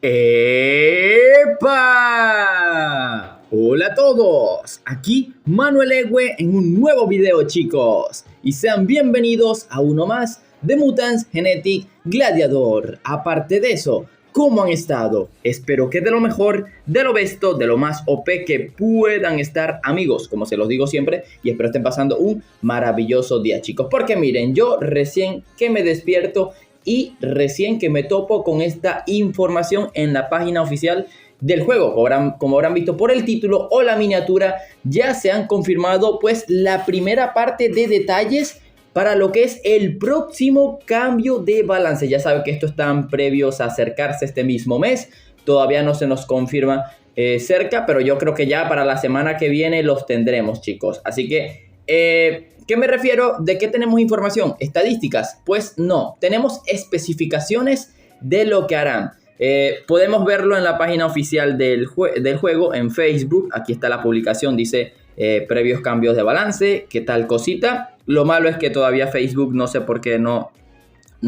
¡Epa! Hola a todos, aquí Manuel Egue en un nuevo video, chicos, y sean bienvenidos a uno más de Mutants Genetic Gladiator. Aparte de eso, ¿cómo han estado? Espero que de lo mejor, de lo besto, de lo más OP que puedan estar, amigos, como se los digo siempre, y espero estén pasando un maravilloso día, chicos, porque miren, yo recién que me despierto y recién que me topo con esta información en la página oficial del juego. Como habrán visto por el título o la miniatura, ya se han confirmado pues la primera parte de detalles para lo que es el próximo cambio de balance. Ya saben que estos están previos a acercarse este mismo mes. Todavía no se nos confirma cerca, pero yo creo que ya para la semana que viene los tendremos, chicos. Así que ¿qué me refiero? ¿De qué tenemos información? ¿Estadísticas? Pues no, tenemos especificaciones de lo que harán. Podemos verlo en la página oficial del juego, en Facebook. Aquí está la publicación, dice previos cambios de balance, qué tal cosita. Lo malo es que todavía Facebook no sé por qué no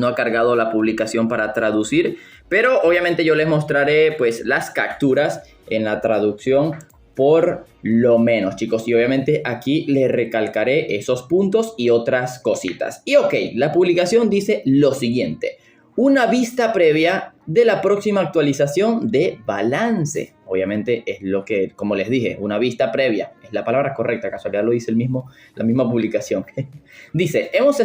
ha cargado la publicación para traducir, pero obviamente yo les mostraré pues las capturas en la traducción por lo menos, chicos, y obviamente aquí les recalcaré esos puntos y otras cositas. Y ok, la publicación dice lo siguiente: una vista previa de la próxima actualización de balance. Obviamente es lo que, como les dije, una vista previa. Es la palabra correcta, casualidad lo dice la misma publicación. Dice, hemos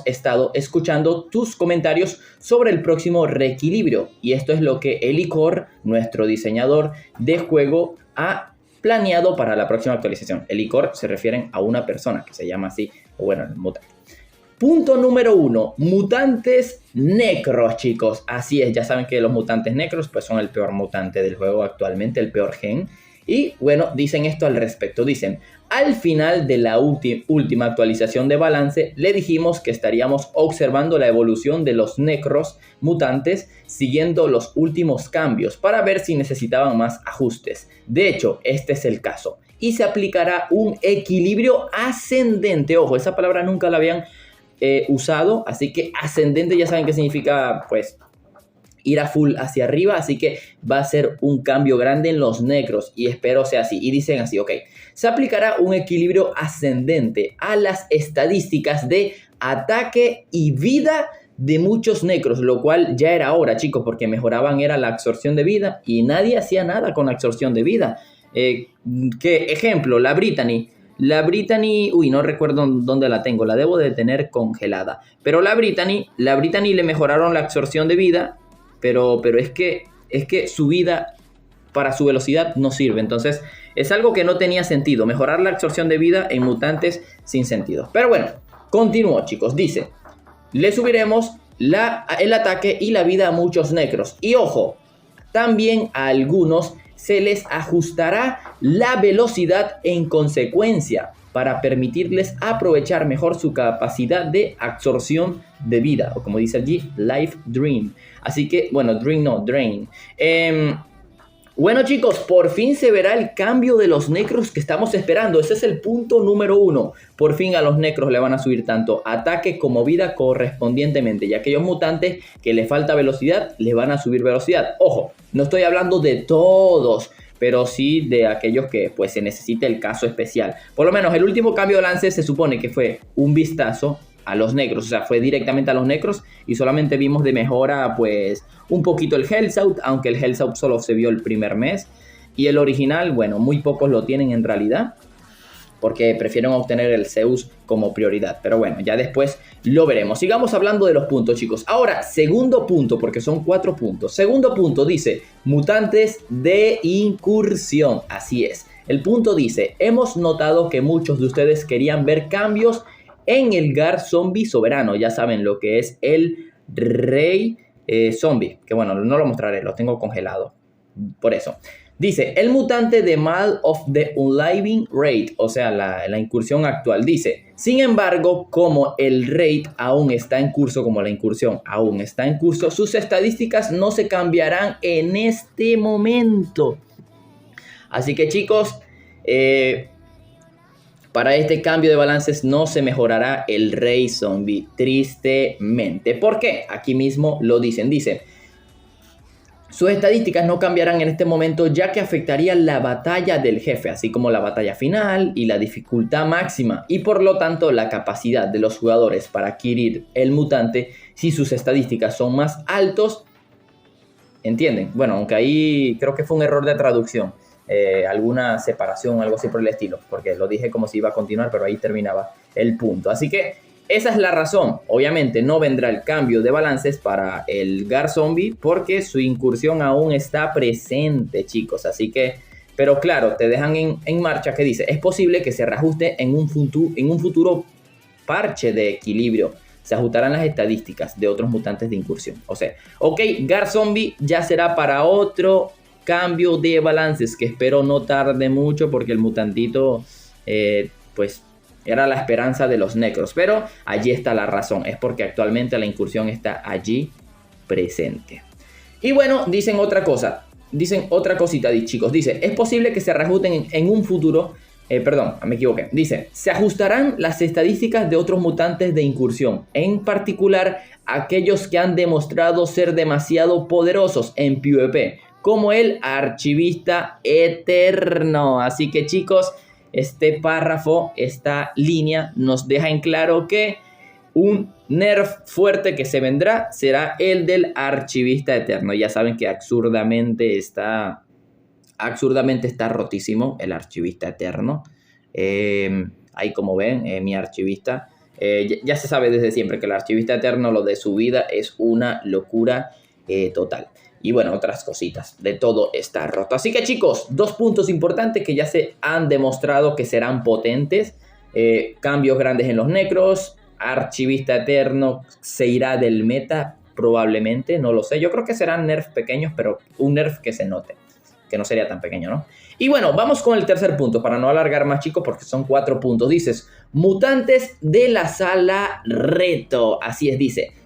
estado escuchando tus comentarios sobre el próximo reequilibrio. Y esto es lo que Elicor, nuestro diseñador de juego, ha planeado para la próxima actualización. Elicor se refieren a una persona que se llama así, o bueno, el mutante. Punto número 1, mutantes necros, chicos. Así es, ya saben que los mutantes necros pues son el peor mutante del juego actualmente, el peor gen. Y bueno, dicen esto al respecto. Dicen, al final de la última actualización de balance, le dijimos que estaríamos observando la evolución de los necros mutantes siguiendo los últimos cambios para ver si necesitaban más ajustes. De hecho, este es el caso. Y se aplicará un equilibrio ascendente. Ojo, esa palabra nunca la habían usado, así que ascendente ya saben qué significa, pues ir a full hacia arriba, así que va a ser un cambio grande en los necros y espero sea así. Y dicen así, ok, se aplicará un equilibrio ascendente a las estadísticas de ataque y vida de muchos necros, lo cual ya era hora, chicos, porque mejoraban era la absorción de vida y nadie hacía nada con la absorción de vida. ¿Qué ejemplo? La Brittany, uy, no recuerdo dónde la tengo, la debo de tener congelada. Pero la Brittany le mejoraron la absorción de vida, pero es que su vida para su velocidad no sirve. Entonces es algo que no tenía sentido, mejorar la absorción de vida en mutantes sin sentido. Pero bueno, continúo, chicos. Dice, le subiremos el ataque y la vida a muchos necros. Y ojo, también a algunos se les ajustará la velocidad en consecuencia para permitirles aprovechar mejor su capacidad de absorción de vida, o como dice allí, Life Drain. Así que, bueno, Drain. Bueno, chicos, por fin se verá el cambio de los necros que estamos esperando. Ese es el punto número 1. Por fin a los necros le van a subir tanto ataque como vida correspondientemente. Y a aquellos mutantes que les falta velocidad, les van a subir velocidad. Ojo, no estoy hablando de todos, pero sí de aquellos que pues se necesita el caso especial. Por lo menos el último cambio de lance se supone que fue un vistazo a los necros, o sea, fue directamente a los necros y solamente vimos de mejora pues un poquito el Health Out, aunque el Health Out solo se vio el primer mes y el original, bueno, muy pocos lo tienen en realidad porque prefieren obtener el Zeus como prioridad, pero bueno, ya después lo veremos. Sigamos hablando de los puntos, chicos. Ahora, segundo punto, porque son 4 puntos. Segundo punto dice, mutantes de incursión, así es. El punto dice, hemos notado que muchos de ustedes querían ver cambios en el Gar Zombie Soberano. Ya saben lo que es el Rey Zombie. Que bueno, no lo mostraré, lo tengo congelado. Por eso. Dice, el mutante de Mal of the Unliving Raid. O sea, la incursión actual. Dice, sin embargo, como el raid aún está en curso, como la incursión aún está en curso, sus estadísticas no se cambiarán en este momento. Así que, chicos, para este cambio de balances no se mejorará el Rey Zombie, tristemente. ¿Por qué? Aquí mismo lo dicen. Dice, Sus estadísticas no cambiarán en este momento, ya que afectaría la batalla del jefe, así como la batalla final y la dificultad máxima, y por lo tanto la capacidad de los jugadores para adquirir el mutante si sus estadísticas son más altos. ¿Entienden? Bueno, aunque ahí creo que fue un error de traducción, alguna separación, algo así por el estilo, porque lo dije como si iba a continuar, pero ahí terminaba el punto. Así que esa es la razón. Obviamente no vendrá el cambio de balances para el Gar Zombie porque su incursión aún está presente, chicos. Así que, pero claro, te dejan en marcha que dice, es posible que se reajuste en un futuro parche de equilibrio. Se ajustarán las estadísticas de otros mutantes de incursión. O sea, ok, Gar Zombie ya será para otro cambio de balances que espero no tarde mucho porque el mutantito, pues era la esperanza de los necros, pero allí está la razón, es porque actualmente la incursión está allí presente. Y bueno, dicen otra cosa, dicen otra cosita, chicos, dice, es posible que se reajusten en un futuro, perdón, me equivoqué, dice, se ajustarán las estadísticas de otros mutantes de incursión, en particular aquellos que han demostrado ser demasiado poderosos en PvP, como el Archivista Eterno. Así que chicos, este párrafo, esta línea nos deja en claro que un nerf fuerte que se vendrá será el del Archivista Eterno. Ya saben que absurdamente está rotísimo el Archivista Eterno. Ahí como ven, mi archivista. Ya se sabe desde siempre que el Archivista Eterno, lo de su vida es una locura total. Y bueno, otras cositas, de todo está roto. Así que chicos, 2 puntos importantes que ya se han demostrado que serán potentes. Cambios grandes en los necros. Archivista Eterno se irá del meta probablemente, no lo sé. Yo creo que serán nerfs pequeños, pero un nerf que se note, que no sería tan pequeño, ¿no? Y bueno, vamos con el tercer punto, para no alargar más, chicos, porque son 4 puntos. Dices, mutantes de la sala reto. Así es,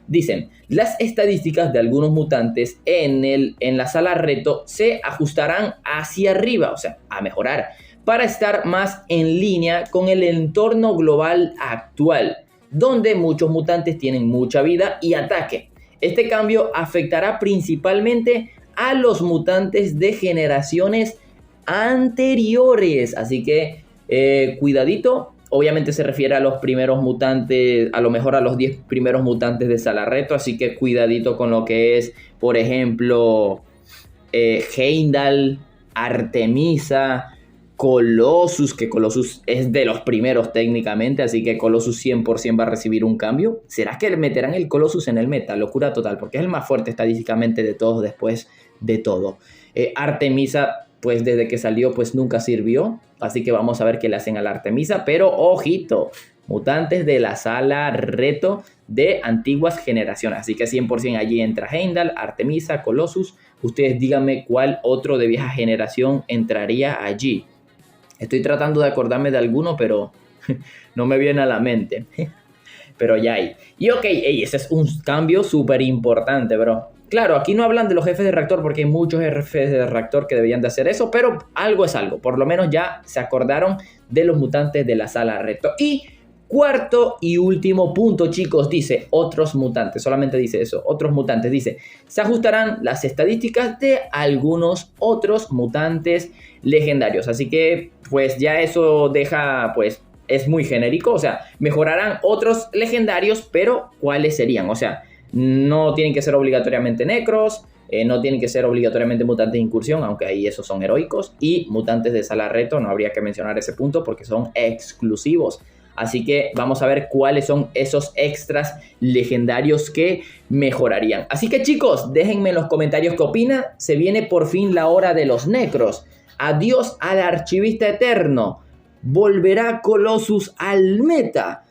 dicen, las estadísticas de algunos mutantes en la sala reto se ajustarán hacia arriba, o sea, a mejorar, para estar más en línea con el entorno global actual, donde muchos mutantes tienen mucha vida y ataque. Este cambio afectará principalmente a los mutantes de generaciones anteriores, así que cuidadito. Obviamente se refiere a los primeros mutantes, a lo mejor a los 10 primeros mutantes de sala reto, así que cuidadito con lo que es, por ejemplo, Heimdall, Artemisa, Colossus, que Colossus es de los primeros técnicamente, así que Colossus 100% va a recibir un cambio. ¿Será que meterán el Colossus en el meta? Locura total, porque es el más fuerte estadísticamente de todos después de todo. Artemisa, pues desde que salió, pues nunca sirvió, así que vamos a ver qué le hacen a la Artemisa, pero ojito, mutantes de la sala reto de antiguas generaciones, así que 100% allí entra Heimdall, Artemisa, Colossus. Ustedes díganme cuál otro de vieja generación entraría allí. Estoy tratando de acordarme de alguno, pero no me viene a la mente. Pero ya hay. Y ok, ese es un cambio súper importante, bro. Claro, aquí no hablan de los jefes de reactor porque hay muchos jefes de reactor que deberían de hacer eso, pero algo es algo. Por lo menos ya se acordaron de los mutantes de la sala reto. Y cuarto y último punto, chicos, dice otros mutantes. Solamente dice eso, otros mutantes. Dice, se ajustarán las estadísticas de algunos otros mutantes legendarios. Así que, pues ya eso deja, pues, es muy genérico. O sea, mejorarán otros legendarios, pero ¿cuáles serían? O sea, no tienen que ser obligatoriamente necros, no tienen que ser obligatoriamente mutantes de incursión, aunque ahí esos son heroicos, y mutantes de sala reto, no habría que mencionar ese punto porque son exclusivos. Así que vamos a ver cuáles son esos extras legendarios que mejorarían. Así que chicos, déjenme en los comentarios qué opinan. Se viene por fin la hora de los necros. Adiós al Archivista Eterno. ¿Volverá Colossus al meta?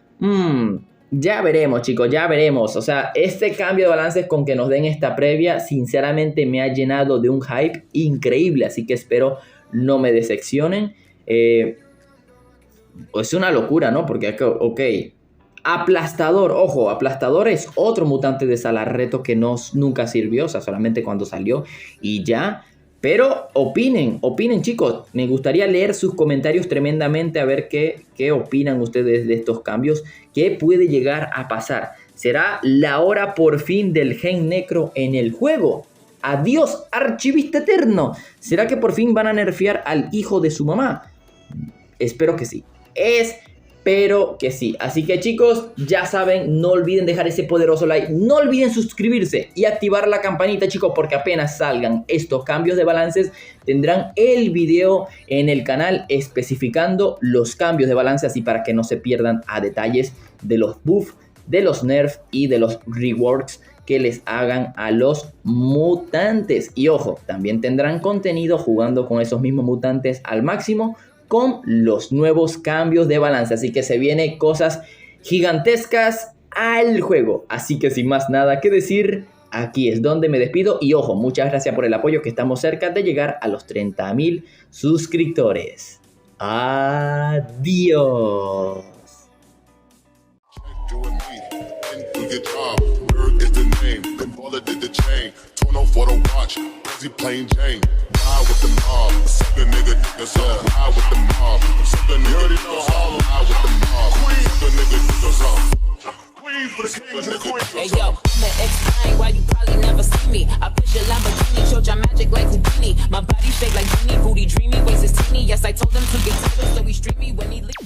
Ya veremos, chicos, ya veremos. O sea, este cambio de balances con que nos den esta previa, sinceramente me ha llenado de un hype increíble. Así que espero no me decepcionen. Es una locura, ¿no? Porque, ok, Aplastador, ojo, Aplastador es otro mutante de sala reto que nunca sirvió, o sea, solamente cuando salió y ya. Pero opinen chicos, me gustaría leer sus comentarios tremendamente a ver qué opinan ustedes de estos cambios, qué puede llegar a pasar. ¿Será la hora por fin del gen necro en el juego? Adiós, archivista eterno. ¿Será que por fin van a nerfear al hijo de su mamá? Espero que sí. Espero que sí. Así que chicos, ya saben, no olviden dejar ese poderoso like. No olviden suscribirse y activar la campanita, chicos, porque apenas salgan estos cambios de balances, tendrán el video en el canal especificando los cambios de balance, así para que no se pierdan a detalles de los buffs, de los nerfs y de los reworks que les hagan a los mutantes. Y ojo, también tendrán contenido jugando con esos mismos mutantes al máximo con los nuevos cambios de balance. Así que se vienen cosas gigantescas al juego. Así que sin más nada que decir, aquí es donde me despido. Y ojo, muchas gracias por el apoyo, que estamos cerca de llegar a los 30,000 suscriptores. Adiós. Plain Jane, ride with the mob, suck a nigga, niggas up, ride with the mob, suck a nigga, niggas up, ride with the mob, suck a nigga, niggas up. Hey yo, I'ma explain why you probably never see me. I push a Lamborghini, show your magic like Houdini. My body shaped like Genie, booty dreamy, waist is teeny. Yes, I told him to get tighter, so he streamy when he leaves.